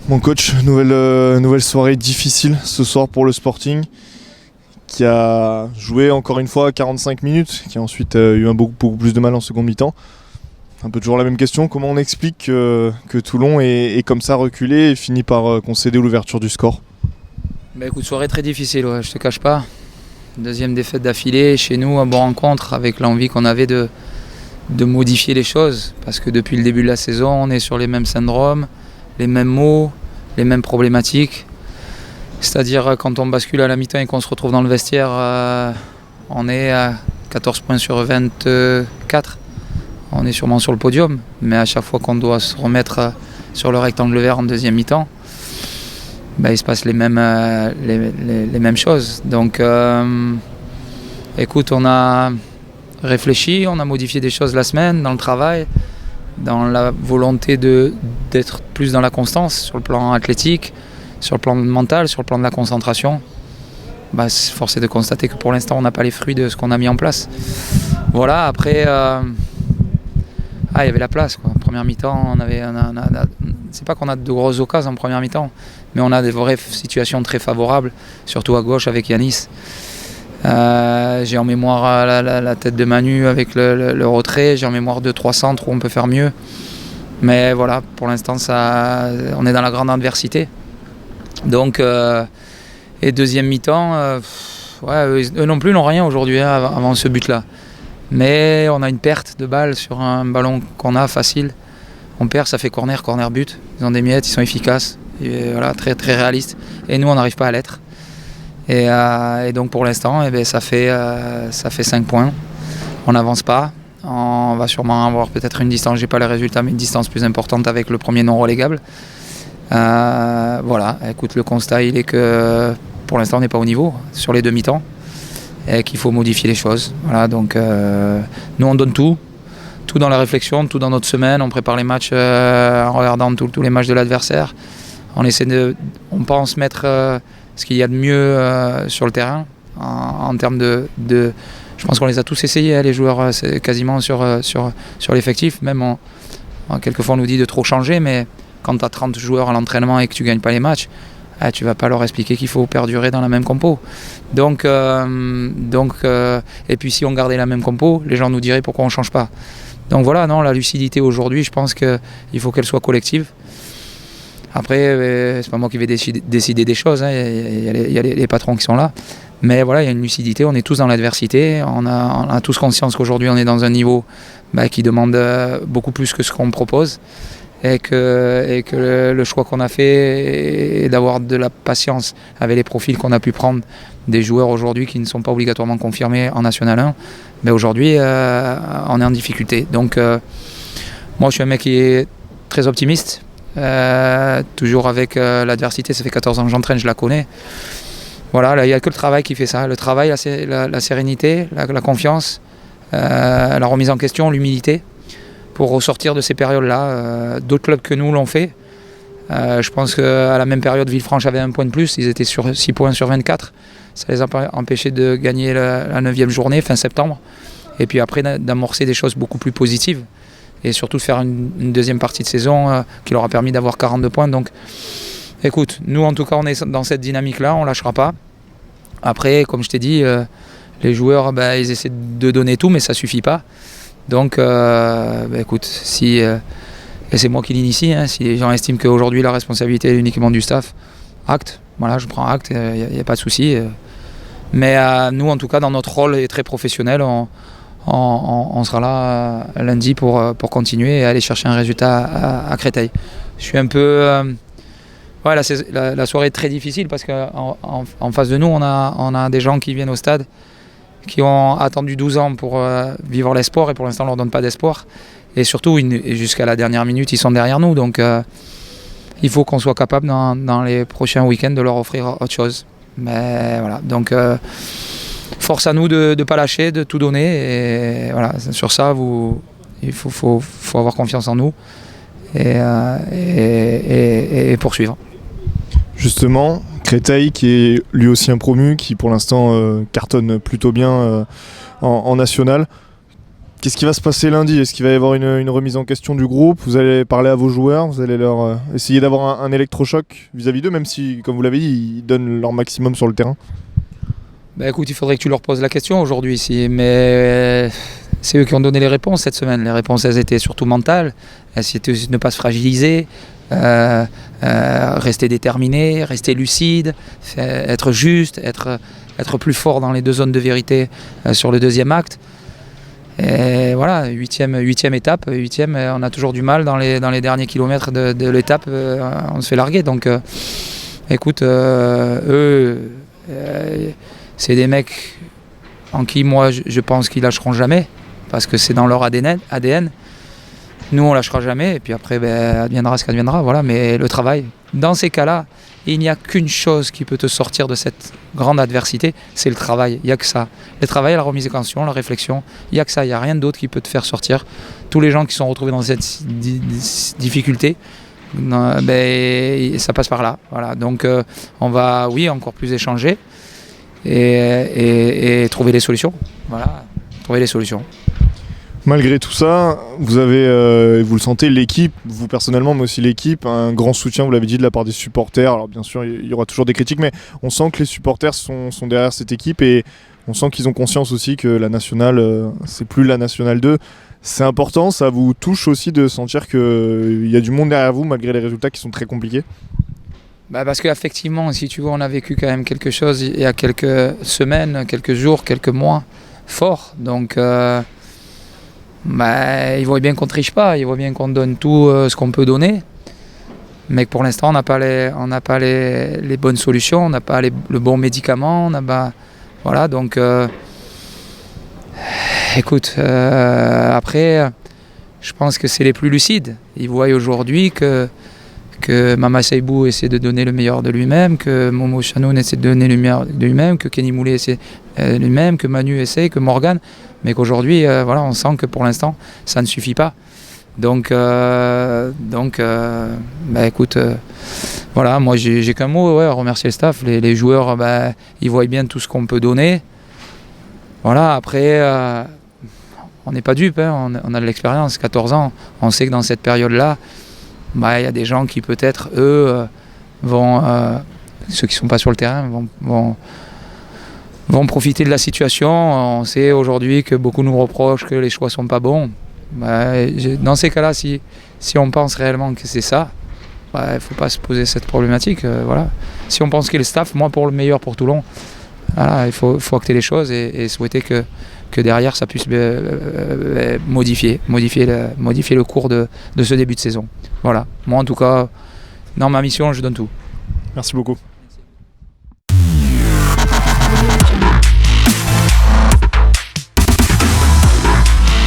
Mon coach, nouvelle soirée difficile ce soir pour le Sporting, qui a joué encore une fois 45 minutes, qui a ensuite eu beaucoup plus de mal en seconde mi-temps. Un peu toujours la même question, comment on explique que Toulon est comme ça reculé et finit par concéder l'ouverture du score? Écoute, soirée très difficile, ouais, je te cache pas. Deuxième défaite d'affilée, chez nous, un bon rencontre, avec l'envie qu'on avait de modifier les choses, parce que depuis le début de la saison, on est sur les mêmes syndromes, les mêmes mots, les mêmes problématiques. C'est-à-dire quand on bascule à la mi-temps et qu'on se retrouve dans le vestiaire, on est à 14 points sur 24. On est sûrement sur le podium, mais à chaque fois qu'on doit se remettre sur le rectangle vert en deuxième mi-temps, il se passe les mêmes choses. Donc écoute, on a réfléchi, on a modifié des choses la semaine dans le travail, dans la volonté d'être plus dans la constance sur le plan athlétique, sur le plan mental, sur le plan de la concentration. Force est de constater que pour l'instant on n'a pas les fruits de ce qu'on a mis en place. Voilà, après il y avait la place, quoi. En première mi-temps, c'est pas qu'on a de grosses occasions en première mi-temps, mais on a des vraies situations très favorables, surtout à gauche avec Yanis. J'ai en mémoire la tête de Manu avec le retrait, j'ai en mémoire 2-3 centres où on peut faire mieux. Mais voilà, pour l'instant, on est dans la grande adversité. Donc, et deuxième mi-temps, eux non plus n'ont rien aujourd'hui avant ce but-là. Mais on a une perte de balle sur un ballon qu'on a facile. On perd, ça fait corner but. Ils ont des miettes, ils sont efficaces, et voilà, très, très réalistes. Et nous, on n'arrive pas à l'être. Et donc pour l'instant, ça fait 5 points. On n'avance pas. On va sûrement avoir peut-être une distance, j'ai pas les résultats, mais une distance plus importante avec le premier non relégable. Voilà, écoute, le constat il est que pour l'instant on n'est pas au niveau sur les demi-temps et qu'il faut modifier les choses. Voilà, donc nous on donne tout dans la réflexion, tout dans notre semaine. On prépare les matchs en regardant tous les matchs de l'adversaire. On pense mettre ce qu'il y a de mieux sur le terrain en termes de je pense qu'on les a tous essayés, les joueurs, quasiment sur l'effectif. Même quelquefois on nous dit de trop changer, mais quand tu as 30 joueurs à l'entraînement et que tu ne gagnes pas les matchs, tu ne vas pas leur expliquer qu'il faut perdurer dans la même compo. Donc, et puis si on gardait la même compo, les gens nous diraient pourquoi on ne change pas. Donc voilà, non, la lucidité aujourd'hui, je pense qu'il faut qu'elle soit collective. Après, c'est pas moi qui vais décider des choses, hein. Il y a les patrons qui sont là. Mais voilà, il y a une lucidité, on est tous dans l'adversité, on a tous conscience qu'aujourd'hui on est dans un niveau qui demande beaucoup plus que ce qu'on propose. Et que le choix qu'on a fait est d'avoir de la patience avec les profils qu'on a pu prendre des joueurs aujourd'hui qui ne sont pas obligatoirement confirmés en National 1. Mais aujourd'hui, on est en difficulté. Donc moi, je suis un mec qui est très optimiste. Toujours avec l'adversité, ça fait 14 ans que j'entraîne, je la connais. Voilà, là, il n'y a que le travail qui fait ça. Le travail, la sérénité, la confiance, la remise en question, l'humilité, pour ressortir de ces périodes-là. D'autres clubs que nous l'ont fait. Je pense qu'à la même période, Villefranche avait 1 point de plus. Ils étaient sur 6 points sur 24. Ça les a empêchés de gagner la 9e journée, fin septembre. Et puis après, d'amorcer des choses beaucoup plus positives. Et surtout de faire une deuxième partie de saison qui leur a permis d'avoir 42 points. Donc écoute, nous en tout cas, on est dans cette dynamique-là, on ne lâchera pas. Après, comme je t'ai dit, les joueurs, ils essaient de donner tout, mais ça ne suffit pas. Donc, écoute, et c'est moi qui l'initie, hein, si les gens estiment qu'aujourd'hui la responsabilité est uniquement du staff, acte, voilà, je prends acte, il n'y a pas de souci. Mais nous, en tout cas, dans notre rôle est très professionnel, on sera là lundi pour continuer et aller chercher un résultat à Créteil. Je suis un peu... la soirée est très difficile parce qu'en face de nous, on a des gens qui viennent au stade qui ont attendu 12 ans pour vivre l'espoir et pour l'instant on ne leur donne pas d'espoir. Et surtout, jusqu'à la dernière minute, ils sont derrière nous. Donc il faut qu'on soit capable dans les prochains week-ends de leur offrir autre chose. Mais voilà, donc force à nous de ne pas lâcher, de tout donner. Et voilà, sur ça, il faut avoir confiance en nous et poursuivre. Justement, Créteil qui est lui aussi un promu, qui pour l'instant cartonne plutôt bien en national. Qu'est-ce qui va se passer lundi? Est-ce qu'il va y avoir une remise en question du groupe? Vous allez parler à vos joueurs? Vous allez leur essayer d'avoir un électrochoc vis-à-vis d'eux, même si, comme vous l'avez dit, ils donnent leur maximum sur le terrain? Bah écoute, il faudrait que tu leur poses la question aujourd'hui ici, mais c'est eux qui ont donné les réponses cette semaine. Les réponses, elles étaient surtout mentales. Elles étaient ne pas se fragiliser, rester déterminé, rester lucide, être juste, être plus fort dans les 2 zones de vérité sur le deuxième acte. Et voilà, huitième étape, on a toujours du mal dans les derniers kilomètres de l'étape, on se fait larguer. Donc écoute, eux, c'est des mecs en qui moi je pense qu'ils lâcheront jamais, parce que c'est dans leur ADN. Nous on lâchera jamais, et puis après adviendra ce qu'adviendra, voilà. Mais le travail, dans ces cas-là, il n'y a qu'une chose qui peut te sortir de cette grande adversité, c'est le travail. Il n'y a que ça. Le travail, la remise en question, la réflexion, il n'y a que ça. Il n'y a rien d'autre qui peut te faire sortir. Tous les gens qui sont retrouvés dans cette difficulté, ça passe par là. Voilà. Donc on va, oui, encore plus échanger et trouver des solutions. Voilà, trouver des solutions. Malgré tout ça, vous avez, vous le sentez, l'équipe, vous personnellement, mais aussi l'équipe, un grand soutien, vous l'avez dit, de la part des supporters. Alors bien sûr, il y aura toujours des critiques, mais on sent que les supporters sont derrière cette équipe et on sent qu'ils ont conscience aussi que la nationale, c'est plus la nationale 2. C'est important, ça vous touche aussi de sentir qu'il y a du monde derrière vous, malgré les résultats qui sont très compliqués? Parce qu'effectivement, si tu vois, on a vécu quand même quelque chose il y a quelques semaines, quelques jours, quelques mois forts. Donc ils voient bien qu'on ne triche pas, ils voient bien qu'on donne tout ce qu'on peut donner. Mais que pour l'instant, on n'a pas les bonnes solutions, on n'a pas le bon médicament, voilà, donc écoute, après, je pense que c'est les plus lucides. Ils voient aujourd'hui que Mama Seibou essaie de donner le meilleur de lui-même, que Momo Chanoun essaie de donner le meilleur de lui-même, que Kenny Moulé essaie lui-même, que Manu essaie, que Morgan, mais qu'aujourd'hui, voilà, on sent que pour l'instant, ça ne suffit pas. Donc écoute, voilà, moi j'ai qu'un mot, à remercier le staff, les joueurs, ils voient bien tout ce qu'on peut donner. Voilà, après, on n'est pas dupes, hein, on a de l'expérience, 14 ans, on sait que dans cette période-là, il y a des gens qui peut-être, eux, ceux qui ne sont pas sur le terrain, vont profiter de la situation. On sait aujourd'hui que beaucoup nous reprochent que les choix ne sont pas bons. Dans ces cas-là, si on pense réellement que c'est ça, il ne faut pas se poser cette problématique. Voilà. Si on pense qu'il est le staff, moi pour le meilleur pour Toulon, voilà, il faut acter les choses et souhaiter que derrière ça puisse modifier le cours de ce début de saison. Voilà. Moi en tout cas, dans ma mission, je donne tout. Merci beaucoup.